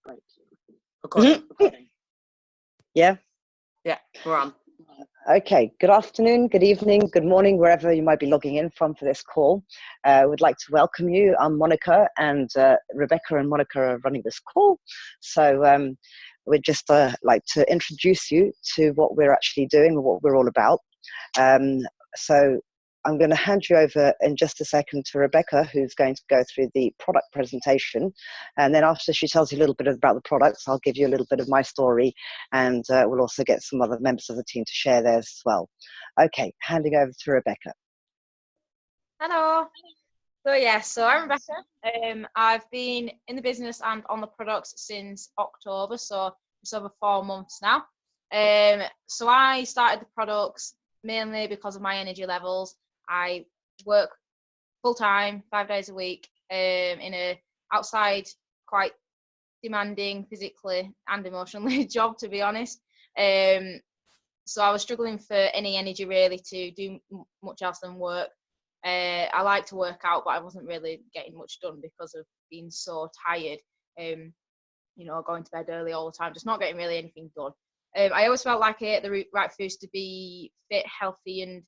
Great. Recording. Yeah. Yeah, we're on. Okay. Good afternoon, good evening, good morning, wherever you might be logging in from for this call. Would like to welcome you. I'm Monica, and Rebecca and Monica are running this call. So we'd just like to introduce you to what we're actually doing and what we're all about. So I'm going to hand you over in just a second to Rebecca, who's going to go through the product presentation. And then after she tells you a little bit about the products, I'll give you a little bit of my story, and we'll also get some other members of the team to share theirs as well. Okay, handing over to Rebecca. Hello. So I'm Rebecca. I've been in the business and on the products since October, so it's over 4 months now. So I started the products mainly because of my energy levels. I work full-time, 5 days a week, in a outside, quite demanding physically and emotionally job, to be honest. So I was struggling for any energy really to do much else than work. I like to work out, but I wasn't really getting much done because of being so tired. Going to bed early all the time, just not getting really anything done. I always felt like I ate the right foods to be fit, healthy, and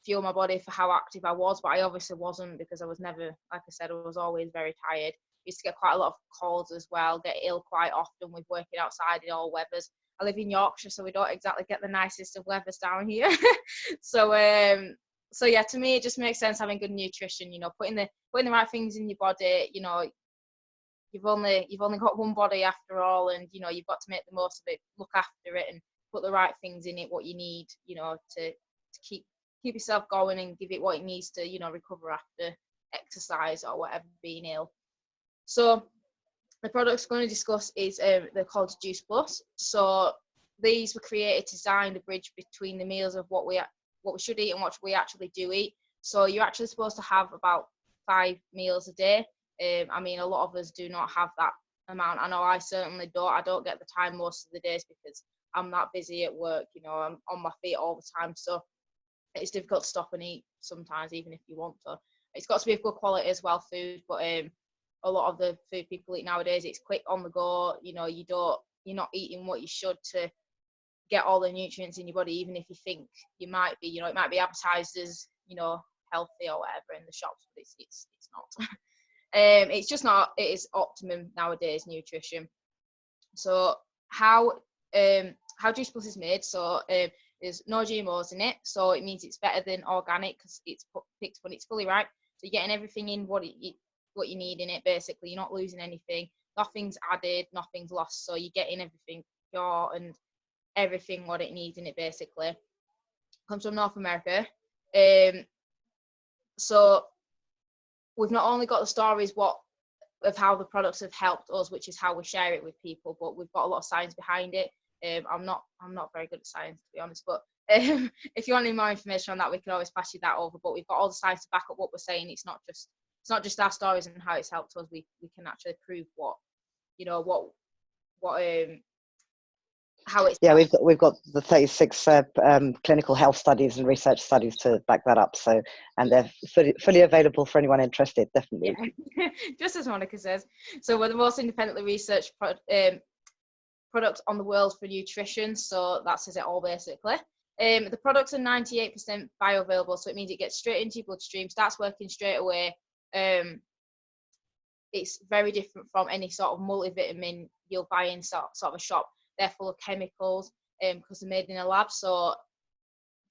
fuel my body for how active I was, but I obviously wasn't, because I was never, like I said, I was always very tired. Used to get quite a lot of colds as well, get ill quite often with working outside in all weathers. I live in Yorkshire, so we don't exactly get the nicest of weathers down here. So yeah, to me it just makes sense having good nutrition, putting the right things in your body. You've only got one body after all, and you've got to make the most of it, look after it, and put the right things in it, what you need, to keep yourself going and give it what it needs to, recover after exercise or whatever, being ill. So the products we're going to discuss is they're called Juice Plus. So these were created to design the bridge between the meals of what we should eat and what we actually do eat. So you're actually supposed to have about 5 meals a day. I mean, a lot of us do not have that amount. I know I certainly don't. I don't get the time most of the days because I'm that busy at work. I'm on my feet all the time. So it's difficult to stop and eat sometimes, even if you want to. It's got to be of good quality as well, food. But a lot of the food people eat nowadays, it's quick on the go. You're not eating what you should to get all the nutrients in your body, even if you think you might be. It might be advertised as healthy or whatever in the shops, but it's not. It's just not. It is optimum nowadays nutrition. So how Juice Plus is made? So there's no GMOs in it, so it means it's better than organic because it's picked when it's fully ripe. So you're getting everything in what you need in it. Basically, you're not losing anything. Nothing's added, nothing's lost. So you're getting everything pure and everything what it needs in it. Basically, comes from North America. So we've not only got the stories of how the products have helped us, which is how we share it with people, but we've got a lot of science behind it. I'm not very good at science, to be honest, but if you want any more information on that, we can always pass you that over. But we've got all the science to back up what we're saying. It's not just our stories and how it's helped us. We can actually prove how it's. Yeah, we've got the 36 clinical health studies and research studies to back that up. So, and they're fully available for anyone interested. Definitely. Yeah. Just as Monica says. So we're the most independently researched product on the world for nutrition. So that says it all basically. The products are 98% bioavailable, so it means it gets straight into your bloodstream, starts working straight away. It's very different from any sort of multivitamin you'll buy in sort of a shop. They're full of chemicals because they're made in a lab, so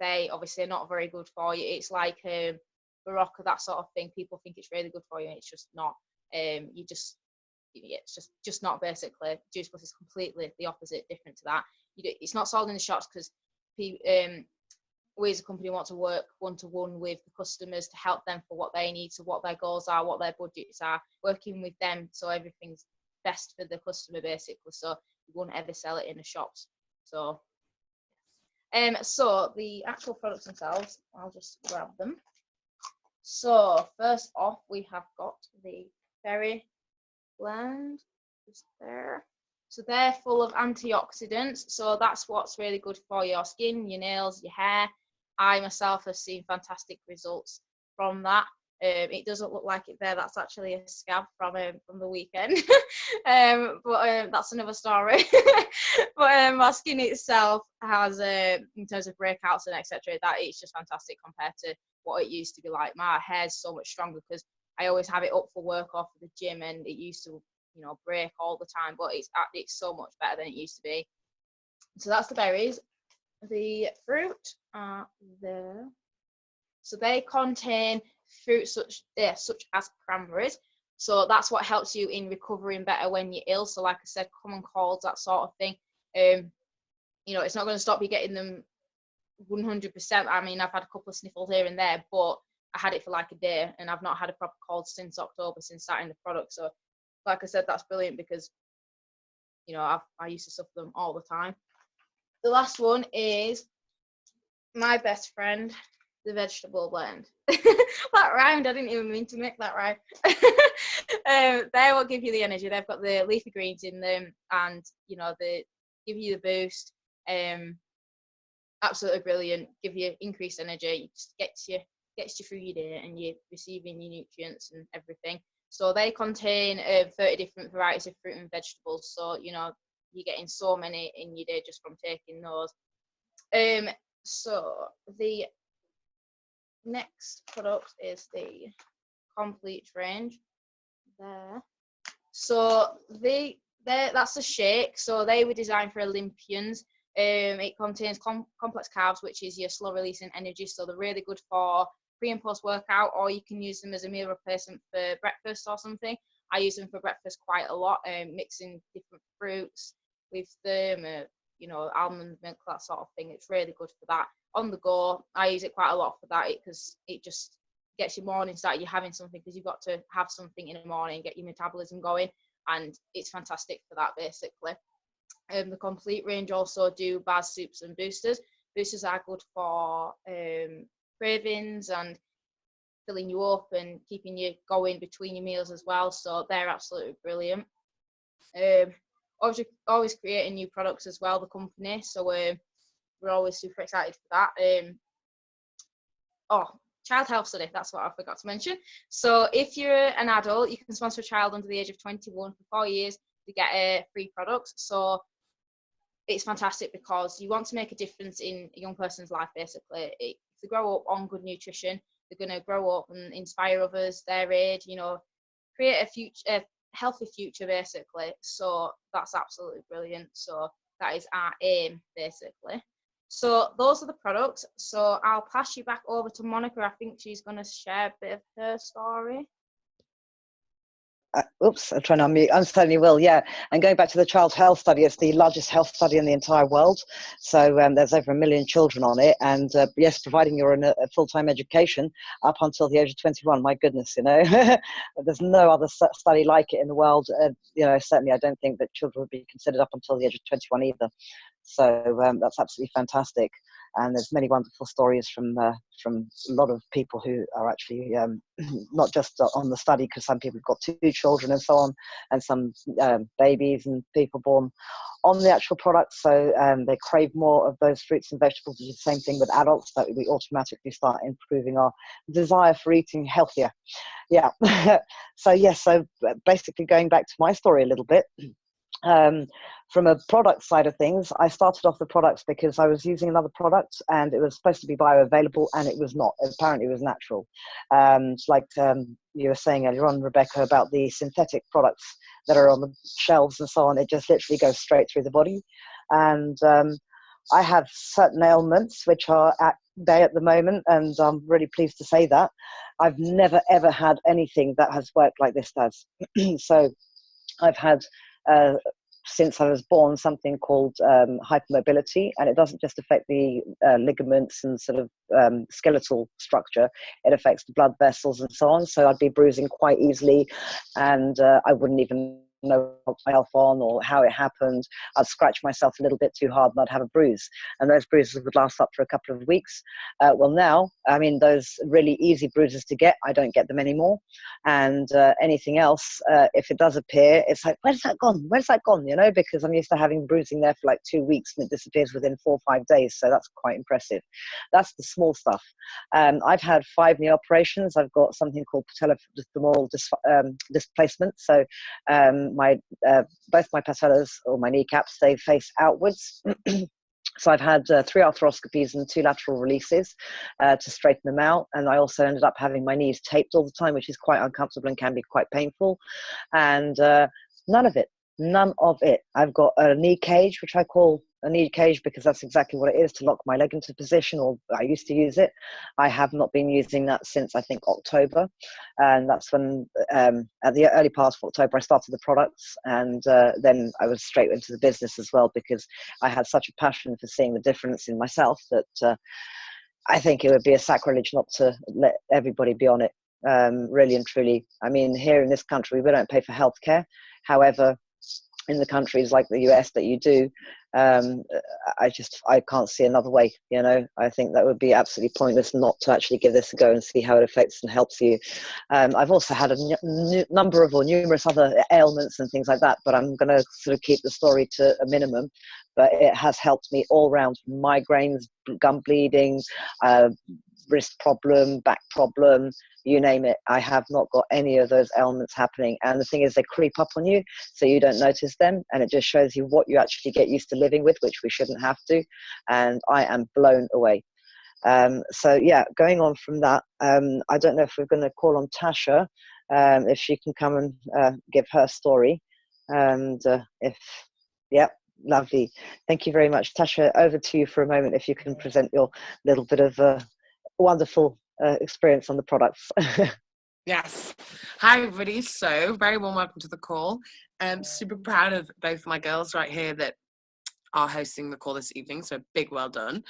they obviously are not very good for you. It's like Barocca, that sort of thing. People think it's really good for you, and it's just not. It's just not. Basically, Juice Plus is completely the opposite, different to that. It's not sold in the shops because we as a company want to work one-to-one with the customers to help them for what they need, so what their goals are, what their budgets are, working with them so everything's best for the customer basically. So you won't ever sell it in the shops. So the actual products themselves, I'll just grab them. So first off, we have got the berry blend, just there. So they're full of antioxidants, so that's what's really good for your skin, your nails, your hair. I myself have seen fantastic results from that. It doesn't look like it there. That's actually a scab from the weekend. But that's another story. But my skin itself has, in terms of breakouts and etc., that it's just fantastic compared to what it used to be like. My hair's so much stronger because I always have it up for work off the gym, and it used to, break all the time. But it's so much better than it used to be. So that's the berries. The fruit are there. So they contain fruits such as cranberries. So that's what helps you in recovering better when you're ill. So like I said, common colds, that sort of thing. It's not going to stop you getting them 100%. I mean, I've had a couple of sniffles here and there, but I had it for like a day, and I've not had a proper cold since October, since starting the product. So like I said, that's brilliant because, I used to suffer them all the time. The last one is my best friend, the vegetable blend. That rhymed. I didn't even mean to make that rhyme. They will give you the energy. They've got the leafy greens in them, and they give you the boost. Absolutely brilliant. Give you increased energy. It just gets you through your day, and you're receiving your nutrients and everything. So they contain 30 different varieties of fruit and vegetables. So you're getting so many in your day just from taking those. So the next product is the complete range there. So that's a shake. So they were designed for Olympians. It contains complex carbs, which is your slow releasing energy. So they're really good for pre and post workout, or you can use them as a meal replacement for breakfast or something. I use them for breakfast quite a lot, mixing different fruits with them, almond milk, that sort of thing. It's really good for that. On the go, I use it quite a lot for that because it just gets your morning started. You're having something because you've got to have something in the morning, get your metabolism going, and it's fantastic for that basically. The complete range also do bars, soups, and boosters. Boosters are good for cravings and filling you up and keeping you going between your meals as well. So they're absolutely brilliant. Always creating new products as well, the company. So we're always super excited for that. Child health study, that's what I forgot to mention. So if you're an adult, you can sponsor a child under the age of 21 for 4 years to get free products. So it's fantastic because you want to make a difference in a young person's life basically. If they grow up on good nutrition, they're going to grow up and inspire others their age, create a healthy future basically. So that's absolutely brilliant. So that is our aim basically. So those are the products. So I'll pass you back over to Monica. I think she's going to share a bit of her story. Oops, I'm trying to unmute. I certainly will, yeah. And going back to the child health study, it's the largest health study in the entire world. So there's over 1 million children on it. And yes, providing you're in a full-time education up until the age of 21, my goodness, there's no other study like it in the world. Certainly I don't think that children would be considered up until the age of 21 either. So that's absolutely fantastic. And there's many wonderful stories from a lot of people who are actually not just on the study, because some people have got 2 children and so on, and some babies and people born on the actual product. So they crave more of those fruits and vegetables, which is the same thing with adults, that we automatically start improving our desire for eating healthier. Yeah. So basically going back to my story a little bit. From a product side of things, I started off the products because I was using another product and it was supposed to be bioavailable, and it was not. Apparently it was natural. It's like you were saying earlier on, Rebecca, about the synthetic products that are on the shelves and so on. It just literally goes straight through the body. And I have certain ailments which are at bay at the moment, and I'm really pleased to say that. I've never ever had anything that has worked like this does. So I've had since I was born something called hypermobility, and it doesn't just affect the ligaments and sort of skeletal structure, it affects the blood vessels and so on. So I'd be bruising quite easily, and I wouldn't even know myself on or how it happened. I'd scratch myself a little bit too hard and I'd have a bruise, and those bruises would last up for a couple of weeks. Well, now, I mean, those really easy bruises to get, I don't get them anymore. And anything else, if it does appear, it's like, where's that gone? Where's that gone? You know, because I'm used to having bruising there for like 2 weeks and it disappears within 4 or 5 days. So that's quite impressive. That's the small stuff. I've had 5 knee operations. I've got something called patellofemoral displacement. So both my patellas, or my kneecaps, they face outwards. So I've had 3 arthroscopies and 2 lateral releases to straighten them out. And I also ended up having my knees taped all the time, which is quite uncomfortable and can be quite painful. And none of it. I've got a knee cage, which I call a knee cage because that's exactly what it is, to lock my leg into position, or I used to use it. I have not been using that since, I think, October. And that's when, at the early part of October, I started the products. And then I was straight into the business as well, because I had such a passion for seeing the difference in myself that I think it would be a sacrilege not to let everybody be on it, really and truly. I mean, here in this country, we don't pay for healthcare. However, in the countries like the US that you do, I can't see another way. You know, I think that would be absolutely pointless not to actually give this a go and see how it affects and helps you. I've also had a numerous other ailments and things like that, but I'm going to sort of keep the story to a minimum. But it has helped me all round: migraines, gum bleeding, wrist problem, back problem, you name it. I have not got any of those ailments happening. And the thing is, they creep up on you, so you don't notice them. And it just shows you what you actually get used to living with, which we shouldn't have to. And I am blown away. So yeah, going on from that, I don't know if we're going to call on Tasha, if she can come and give her story. And lovely. Thank you very much. Tasha, over to you for a moment, if you can present your little bit of wonderful experience on the products. Yes. Hi, everybody. So, very warm welcome to the call. I'm super proud of both my girls right here that are hosting the call this evening. So, big well done.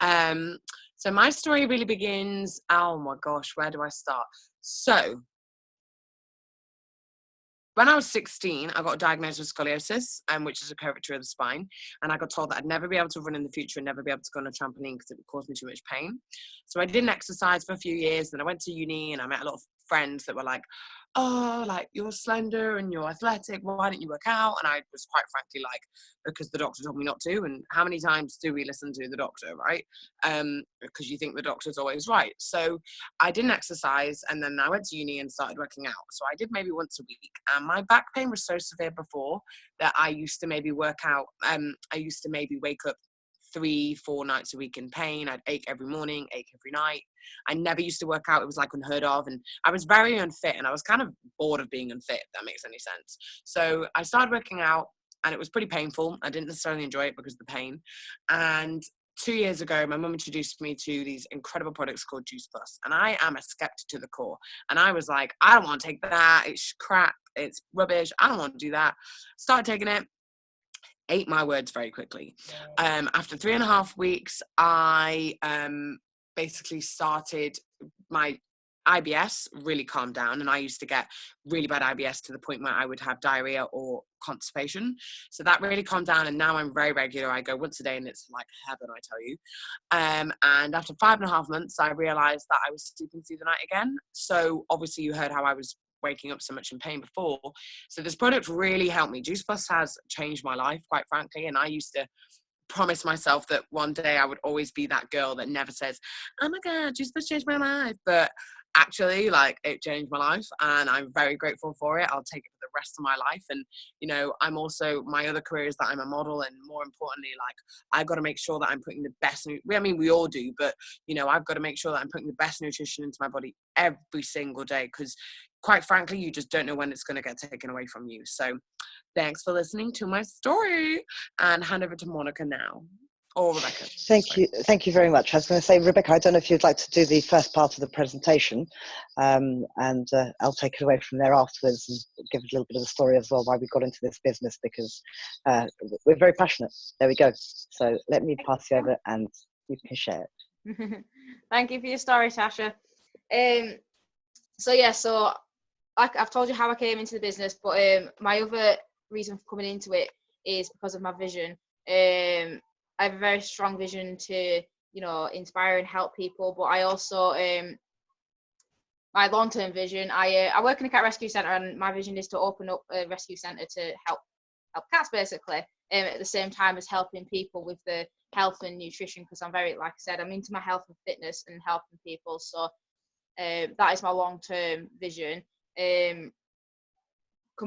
So, my story really begins, oh my gosh, where do I start? So, when I was 16, I got diagnosed with scoliosis, which is a curvature of the spine. And I got told that I'd never be able to run in the future and never be able to go on a trampoline because it would cause me too much pain. So I didn't exercise for a few years. Then I went to uni and I met a lot of friends that were like, oh, like, you're slender and you're athletic, why don't you work out? And I was quite frankly like, because the doctor told me not to. And how many times do we listen to the doctor, right? Because you think the doctor's always right. So I didn't exercise, and then I went to uni and started working out. So I did maybe once a week, and my back pain was so severe before that I used to maybe work out. I used to maybe wake up 3-4 nights a week in pain. I'd ache every morning, ache every night. I never used to work out. It was like unheard of. And I was very unfit, and I was kind of bored of being unfit, if that makes any sense. So I started working out, and it was pretty painful. I didn't necessarily enjoy it because of the pain. And 2 years ago, my mum introduced me to these incredible products called Juice Plus. And I am a skeptic to the core. And I was like, I don't want to take that. It's crap. It's rubbish. I don't want to do that. Started taking it. Ate my words very quickly. After 3.5 weeks, I basically started my IBS really calmed down, and I used to get really bad IBS to the point where I would have diarrhea or constipation. So that really calmed down, and now I'm very regular. I go once a day, and it's like heaven, I tell you. And after 5.5 months, I realized that I was sleeping through the night again. So obviously you heard how I was waking up so much in pain before. So this product really helped me. Juice Plus has changed my life, quite frankly. And I used to promise myself that one day I would always be that girl that never says, oh my God, Juice Plus changed my life. But actually, like, it changed my life, and I'm very grateful for it. I'll take it for the rest of my life. And, you know, I'm also, my other career is that I'm a model, and more importantly, like, I've got to make sure that I'm putting the best, I mean, we all do, but, you know, I've got to make sure that I'm putting the best nutrition into my body every single day, because quite frankly, you just don't know when it's going to get taken away from you. So thanks for listening to my story, and hand over to Monica now. Or Rebecca. Thank you very much. I was going to say, Rebecca, I don't know if you'd like to do the first part of the presentation, and I'll take it away from there afterwards and give a little bit of the story as well, why we got into this business, because we're very passionate. There we go. So let me pass you over and you can share it. Thank you for your story, Tasha. So like I've told you how I came into the business, but my other reason for coming into it is because of my vision. I have a very strong vision to, inspire and help people, but I also my long-term vision, I work in a cat rescue centre, and my vision is to open up a rescue centre to help cats, basically, at the same time as helping people with the health and nutrition, because I'm very, like I said, I'm into my health and fitness and helping people. So that is my long-term vision. Coming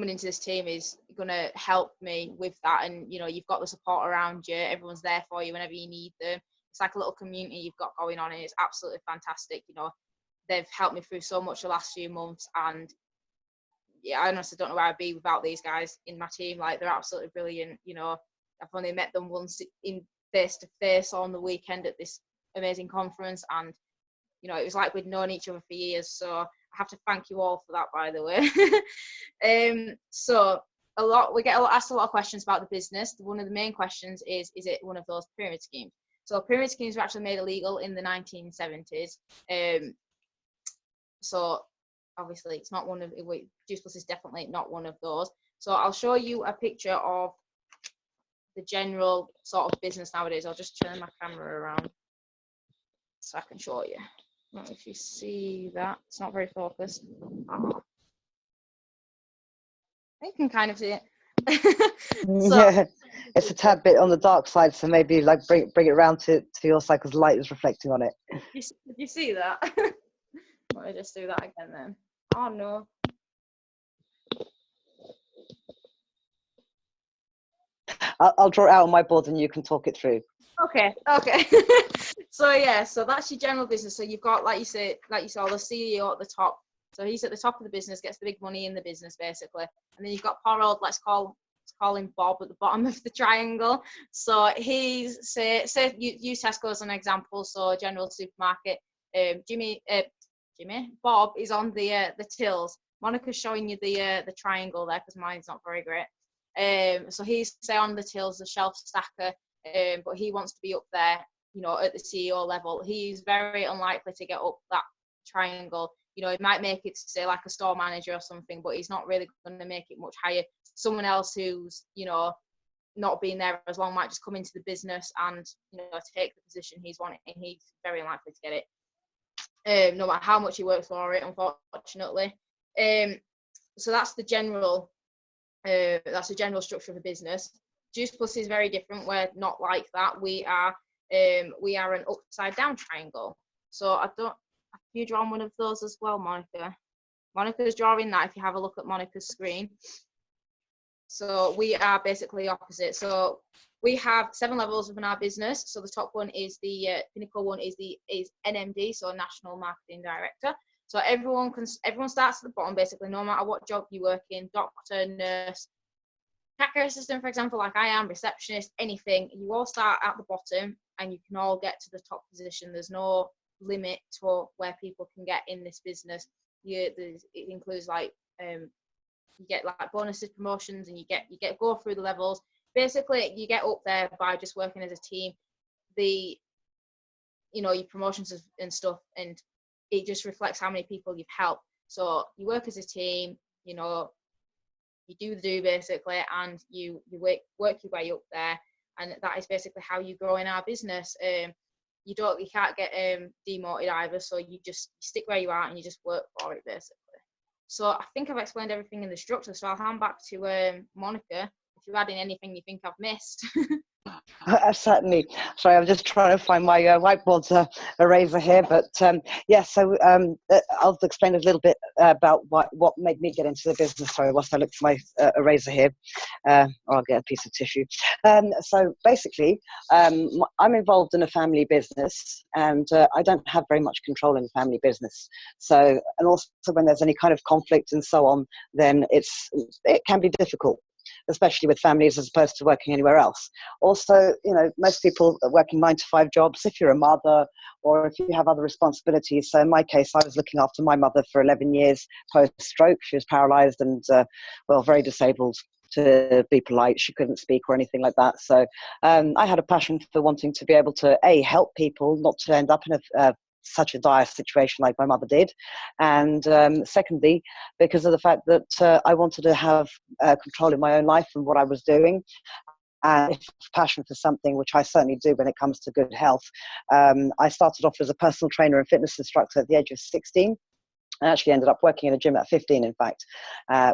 into this team is going to help me with that, and you've got the support around you, everyone's there for you whenever you need them. It's like a little community you've got going on, and it's absolutely fantastic. They've helped me through so much the last few months, and yeah, I honestly don't know where I'd be without these guys in my team. Like, they're absolutely brilliant. I've only met them once in face to face on the weekend at this amazing conference, and it was like we'd known each other for years. So I have to thank you all for that, by the way. So we get asked a lot of questions about the business. One of the main questions is it one of those pyramid schemes? So pyramid schemes were actually made illegal in the 1970s. So obviously it's not one of, Juice Plus is definitely not one of those. So I'll show you a picture of the general sort of business nowadays. I'll just turn my camera around so I can show you. I don't know if you see that. It's not very focused. Oh. You can kind of see it. Yeah, it's a tad bit on the dark side, so maybe like bring it around to your side, because light is reflecting on it. Did you see that? Let me just do that again then. Oh no. I'll draw it out on my board and you can talk it through. Okay. So that's your general business. So you've got, like you saw, the CEO at the top. So he's at the top of the business, gets the big money in the business, basically. And then you've got poor old, let's call him Bob, at the bottom of the triangle. So he's, say use Tesco as an example. So general supermarket. Bob is on the tills. Monica's showing you the triangle there because mine's not very great. So he's, say, on the tills, the shelf stacker, but he wants to be up there, at the CEO level. He's very unlikely to get up that triangle. He might make it, say, like a store manager or something, but he's not really going to make it much higher. Someone else who's, not been there as long might just come into the business and, take the position he's wanting. He's very unlikely to get it, no matter how much he works for it, unfortunately. So that's the general structure of a business. Juice Plus is very different. We're not like that. We are an upside down triangle. So have you drawn one of those as well, Monica? Monica's drawing that, if you have a look at Monica's screen. So we are basically opposite. So we have 7 levels within our business. So the top one is the pinnacle one is NMD, so National Marketing Director. So everyone starts at the bottom, basically, no matter what job you work in, doctor, nurse, cat care assistant, for example, like I am, receptionist, anything. You all start at the bottom and you can all get to the top position. There's no limit to where people can get in this business. It includes like you get like bonuses, promotions, and you get go through the levels. Basically, you get up there by just working as a team. Your promotions and stuff, and it just reflects how many people you've helped. So you work as a team, you do basically, and you work your way up there, and that is basically how you grow in our business. You can't get demoted either, so you just stick where you are and you just work for it, basically. So I think I've explained everything in the structure, so I'll hand back to Monica if you're adding anything you think I've missed. Certainly. Sorry, I'm just trying to find my whiteboard eraser here, but so I'll explain a little bit about what made me get into the business. Sorry, whilst I look for my eraser here, or I'll get a piece of tissue. So basically, I'm involved in a family business, and I don't have very much control in the family business. So, and also when there's any kind of conflict and so on, then it can be difficult, especially with families as opposed to working anywhere else. Also, most people are working 9-to-5 jobs if you're a mother or if you have other responsibilities. So in my case, I was looking after my mother for 11 years post-stroke. She was paralyzed and, very disabled, to be polite. She couldn't speak or anything like that. So I had a passion for wanting to be able to, help people, not to end up in a such a dire situation like my mother did. And secondly, because of the fact that I wanted to have control in my own life and what I was doing. And if passion for something, which I certainly do when it comes to good health. I started off as a personal trainer and fitness instructor at the age of 16. I actually ended up working in a gym at 15, in fact,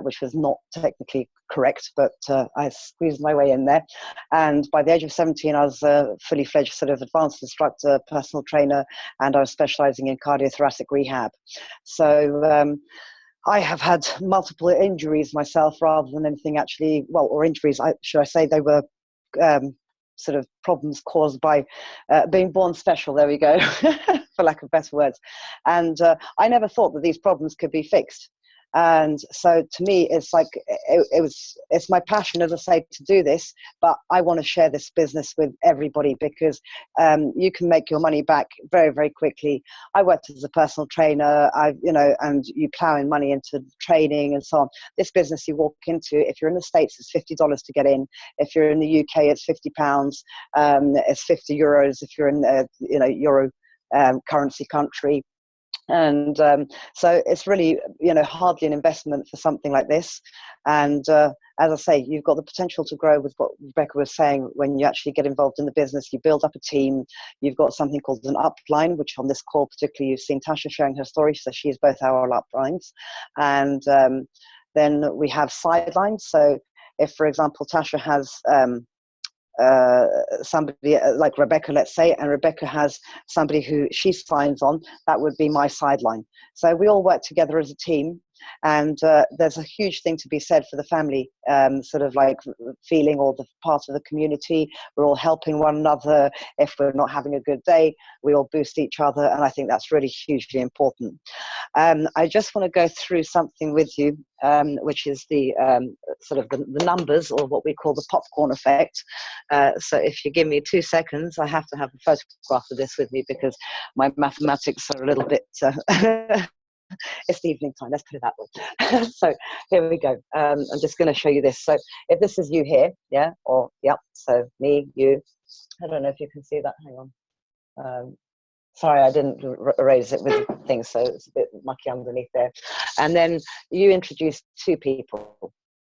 which was not technically correct, but I squeezed my way in there. And by the age of 17, I was a fully fledged sort of advanced instructor, personal trainer, and I was specializing in cardiothoracic rehab. So I have had multiple injuries myself rather than anything actually, well, or injuries, should I say, they were sort of problems caused by being born special, there we go, for lack of better words. And I never thought that these problems could be fixed. And so to me, it's like, it's my passion, as I say, to do this, but I want to share this business with everybody because you can make your money back very, very quickly. I worked as a personal trainer, and you plow in money into training and so on. This business you walk into, if you're in the States, it's $50 to get in. If you're in the UK, it's £50. It's €50 if you're in Euro currency country. And so it's really, hardly an investment for something like this. And as I say, you've got the potential to grow with what Rebecca was saying. When you actually get involved in the business, you build up a team. You've got something called an upline, which on this call particularly, you've seen Tasha sharing her story. So she's both our uplines. And then we have sidelines. So if, for example, Tasha has somebody like Rebecca, let's say, and Rebecca has somebody who she signs on, that would be my sideline. So we all work together as a team, and there's a huge thing to be said for the family, sort of like feeling all the part of the community. We're all helping one another. If we're not having a good day, we all boost each other, and I think that's really hugely important. I just want to go through something with you, which is the sort of the numbers, or what we call the popcorn effect. So if you give me 2 seconds, I have to have a photograph of this with me because my mathematics are a little bit it's the evening time, let's put it that way. So here we go. I'm just going to show you this. So if this is you here, yeah, or yep, so me, you, I don't know if you can see that, hang on. Sorry, I didn't erase it with things, so it's a bit mucky underneath there. And then you introduce 2 people,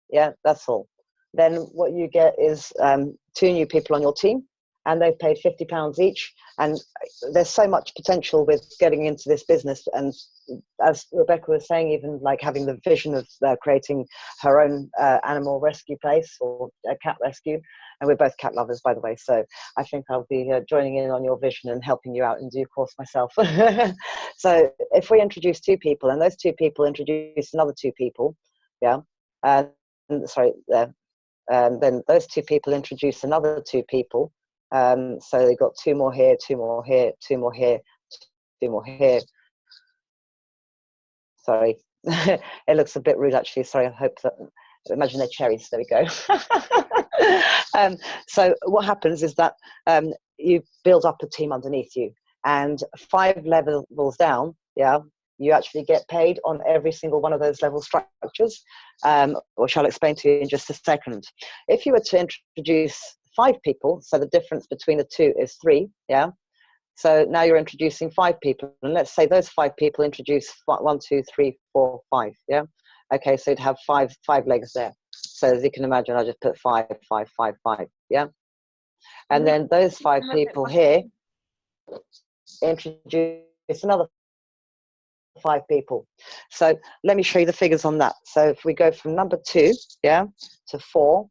yeah, that's all. Then what you get is 2 new people on your team, and they've paid £50 each. And there's so much potential with getting into this business. And as Rebecca was saying, even like having the vision of creating her own animal rescue place, or a cat rescue. And we're both cat lovers, by the way. So I think I'll be joining in on your vision and helping you out in due course myself. So if we introduce 2 people, and those 2 people introduce another 2 people, yeah, then those 2 people introduce another 2 people. So they've got 2 more here, 2 more here, 2 more here, 2 more here. Sorry, it looks a bit rude actually. Sorry, I hope that, imagine they're cherries, there we go. So what happens is that you build up a team underneath you, and 5 levels down, yeah, you actually get paid on every single one of those level structures, which I'll explain to you in just a second. If you were to introduce 5 people, so the difference between the 2 is 3, yeah? So now you're introducing 5 people, and let's say those 5 people introduce 1, 2, 3, 4, 5, yeah? Okay, so you'd have five legs there. So as you can imagine, I just put 5, 5, 5, 5, yeah? And then those 5 people here introduce another 5 people. So let me show you the figures on that. So if we go from number 2, yeah, to 4,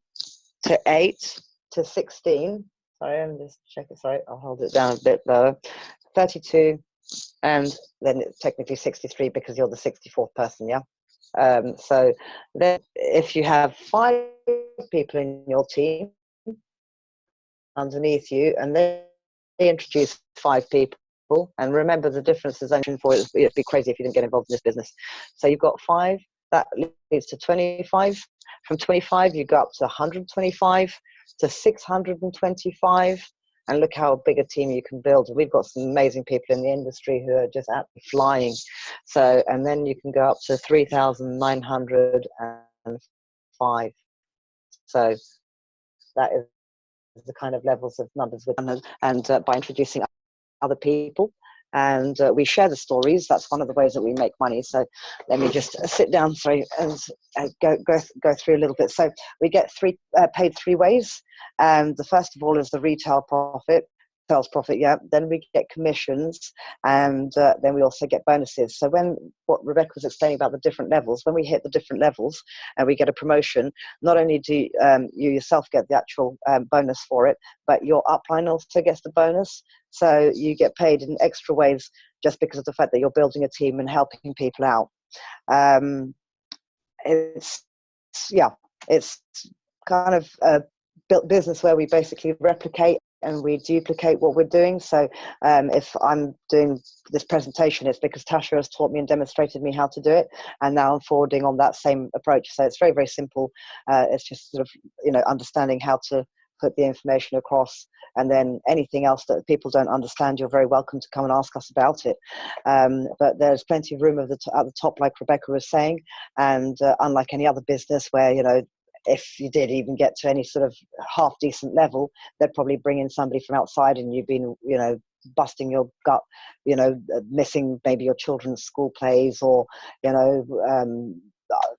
to 8, to 16, sorry, I'm just checking, sorry, I'll hold it down a bit lower, 32, and then it's technically 63 because you're the 64th person, yeah? So then if you have 5 people in your team underneath you, and they introduce 5 people, and remember the difference is only for it'd be crazy if you didn't get involved in this business. So you've got 5, that leads to 25. From 25 you go up to 125, to 625, and look how big a team you can build. We've got some amazing people in the industry who are just absolutely flying. So, and then you can go up to 3,905. So that is the kind of levels of numbers with, and by introducing other people, and we share the stories. That's one of the ways that we make money. So let me just sit down, sorry, and go through a little bit. So we get paid three ways. And the first of all is the retail profit. Sales profit, yeah. Then we get commissions, and then we also get bonuses. So what Rebecca was explaining about the different levels, when we hit the different levels and we get a promotion, not only do you yourself get the actual bonus for it, but your upline also gets the bonus. So you get paid in extra ways just because of the fact that you're building a team and helping people out. It's kind of a built business where we basically replicate and we duplicate what we're doing. So if I'm doing this presentation, it's because Tasha has taught me and demonstrated me how to do it, and now I'm forwarding on that same approach. So it's very, very simple. It's just sort of, understanding how to put the information across, and then anything else that people don't understand, you're very welcome to come and ask us about it. But there's plenty of room at the top, like Rebecca was saying, and unlike any other business where, if you did even get to any sort of half decent level, they'd probably bring in somebody from outside, and you've been, busting your gut, missing maybe your children's school plays, or,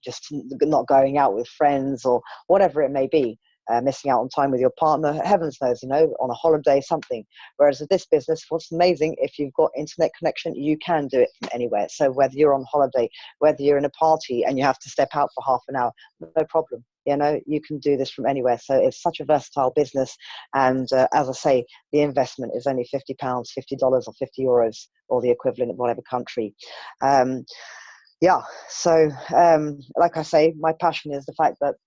just not going out with friends, or whatever it may be. Missing out on time with your partner, heavens knows, on a holiday, something. Whereas with this business, what's amazing, if you've got internet connection, you can do it from anywhere. So whether you're on holiday, whether you're in a party and you have to step out for half an hour, no problem. You can do this from anywhere. So it's such a versatile business. And as I say, the investment is only £50, $50 or €50, or the equivalent of whatever country. So like I say, my passion is the fact that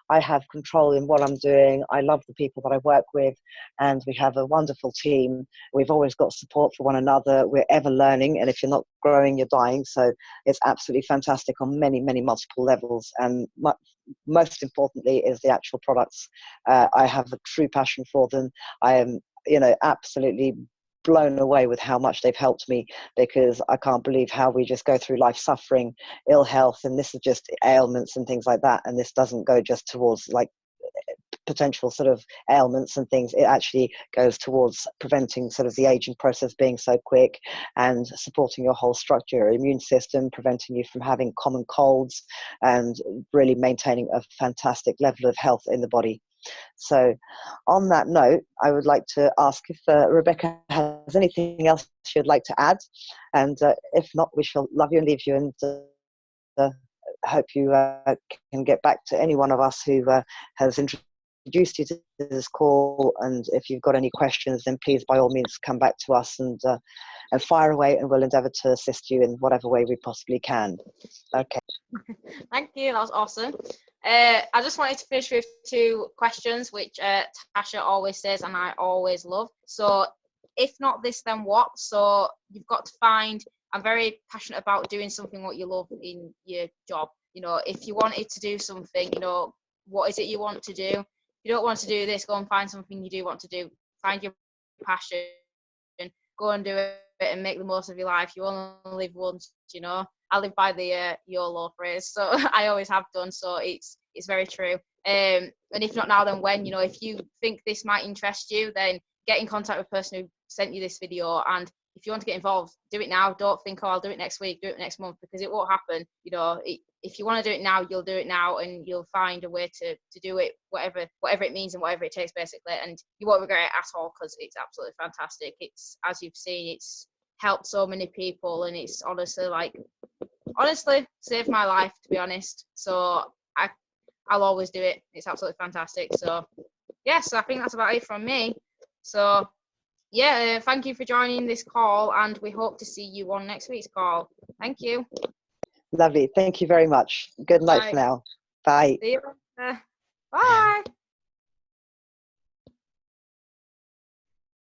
I have control in what I'm doing. I love the people that I work with, and we have a wonderful team. We've always got support for one another. We're ever learning, and if you're not growing, you're dying. So it's absolutely fantastic on many, many multiple levels. And most importantly is the actual products. I have a true passion for them. I am, absolutely blown away with how much they've helped me, because I can't believe how we just go through life suffering, ill health, and this is just ailments and things like that, and this doesn't go just towards like potential sort of ailments and things. It actually goes towards preventing sort of the aging process being so quick, and supporting your whole structure, your immune system, preventing you from having common colds, and really maintaining a fantastic level of health in the body. So on that note, I would like to ask if Rebecca has anything else she would like to add, and if not, we shall love you and leave you, and hope you can get back to any one of us who has introduced you to this call. And if you've got any questions, then please by all means come back to us and fire away, and we'll endeavour to assist you in whatever way we possibly can. Okay. Thank you, that was awesome. I just wanted to finish with two questions, which Tasha always says and I always love. So if not this, then what? So you've got to find, I'm very passionate about doing something what you love in your job. If you wanted to do something, what is it you want to do? If you don't want to do this, go and find something you do want to do. Find your passion, go and do it and make the most of your life. You only live once, I live by the YOLO phrase, so I always have done, so it's very true. And if not now, then when? If you think this might interest you, then get in contact with the person who sent you this video, and if you want to get involved, do it now. Don't think, oh, I'll do it next week, do it next month, because it won't happen. If you want to do it now, you'll do it now, and you'll find a way to do it, whatever it means and whatever it takes, basically, and you won't regret it at all, because it's absolutely fantastic. It's, as you've seen, it's helped so many people, and it's honestly saved my life, to be honest. So I'll always do it. It's absolutely fantastic. So so I think that's about it from me. So thank you for joining this call, and we hope to see you on next week's call. Thank you. Lovely. Thank you very much. Good night for now. Bye. See you later. Bye.